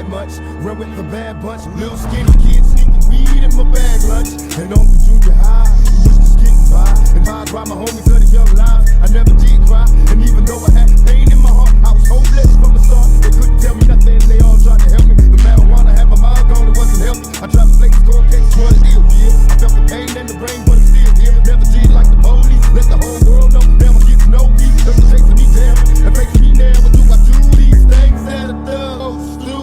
had much. Run with the bad bunch. Little skinny kids sneaking weed in my bag lunch. And on the junior high, we was just getting by. And I brought my homies to the young lives. I never did cry. And even though I had pain in my heart, I was hopeless from the start. They couldn't tell me nothing, they all tried to help me. The marijuana had my mind gone, it wasn't healthy. I tried to flex cold cases, was ill, yeah. I felt the pain in the brain, but I'm still here. Never did like the police, let the whole world know. Now I'm getting no peace, cause they're chasing me down. And facing me now, what do I do? These things that a thug do.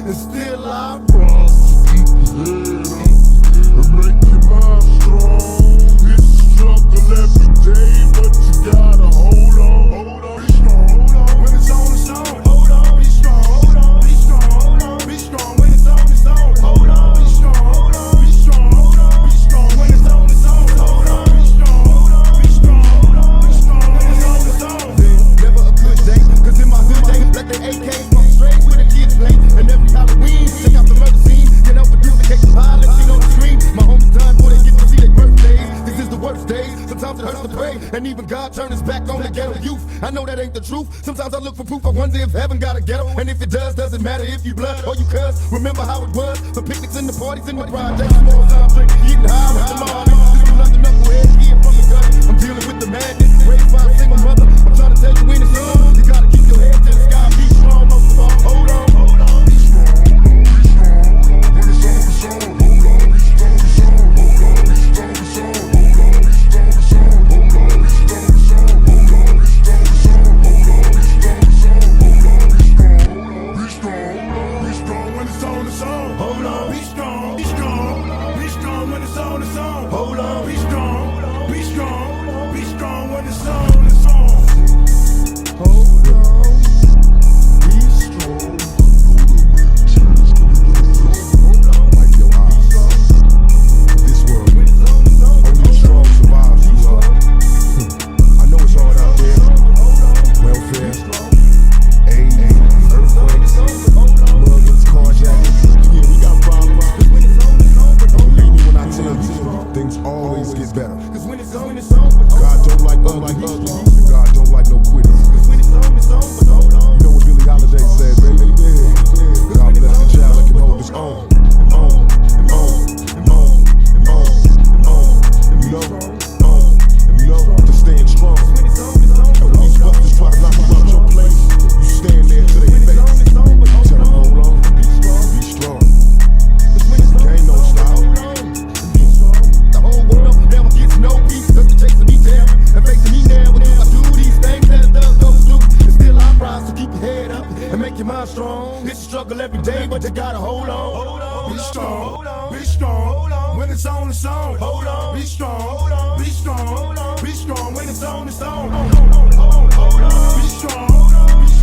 And still I rise. Keep your head up and make your mind strong. It's a struggle every day, but you gotta hold on. Hold on, be strong, hold on. When it's on, it's on. Hold on, be strong, hold on, be strong, hold on. Be strong when it's on, it's on. Hold on, be strong, hold on, be strong, hold on. Be strong when it's on, it's on. Hold on, be strong, hold on, be strong, hold on. Be strong when it's on, it's on. Never a good day, cause in my hood day, let the AK walk straight with the kids play. And every Halloween, check out the murder scene. Get out the duplicate the violence, seen on the screen. My homies done before they get to see their birthdays. This is the worst days, sometimes it hurts to pray. And even God turned his back on the ghetto youth. I know that ain't the truth, sometimes I look for proof. I wonder if heaven got a ghetto. And if it does, doesn't matter if you blood or you cuss. Remember how it was, the picnics and the parties in the projects. Small time drink, getting high with the law. This is like the knucklehead kid from the gut. I'm dealing with the madness, raised by a single mother. I'm trying to tell you when it's on. You gotta keep your head to the sky, be strong most of all. Hold on, hold on. Be strong, hold on, be strong, hold on. When it's on, it's on. Hold on, be strong, it's on. Hold on, be strong, it's on. Hold on, be strong, it's on. Hold on, be strong, it's on. Hold on, be strong, it's on. Hold on, be strong, it's on. Hold on, be strong, be strong when it's on, it's on. Hold on, be strong, be strong, be strong when it's on, it's on. Hold on, be strong, be strong, be strong when it's on, it's on. Hold on, be strong. Hold on, wipe your eyes. This world, only the strong survive, sweetheart. I know it's hard out there. Welfare, AIDS, earthquakes, muggings, carjackings. Yeah, we got problems. Don't believe me when I tell you, things always get better. God don't like ugly, and God don't like no quitters. You know what Billie Holiday said, baby? God bless the child that can hold his own. You know, to stand strong. And when these fuckers try to knock you out your place, you stand there to their face. Tell them, hold on, be strong. The game don't stop. The whole world never gets no peace, cause they're chasing me down and facing me now. What do I do? These things that a thug goes through. And still I rise, so keep your head up and make your mind strong. It's a struggle every day, but you gotta hold on. Hold on, be strong, be strong. When it's on, it's on. Hold on, be strong, be strong, be strong. When it's on, it's on. Hold on, be strong, be strong.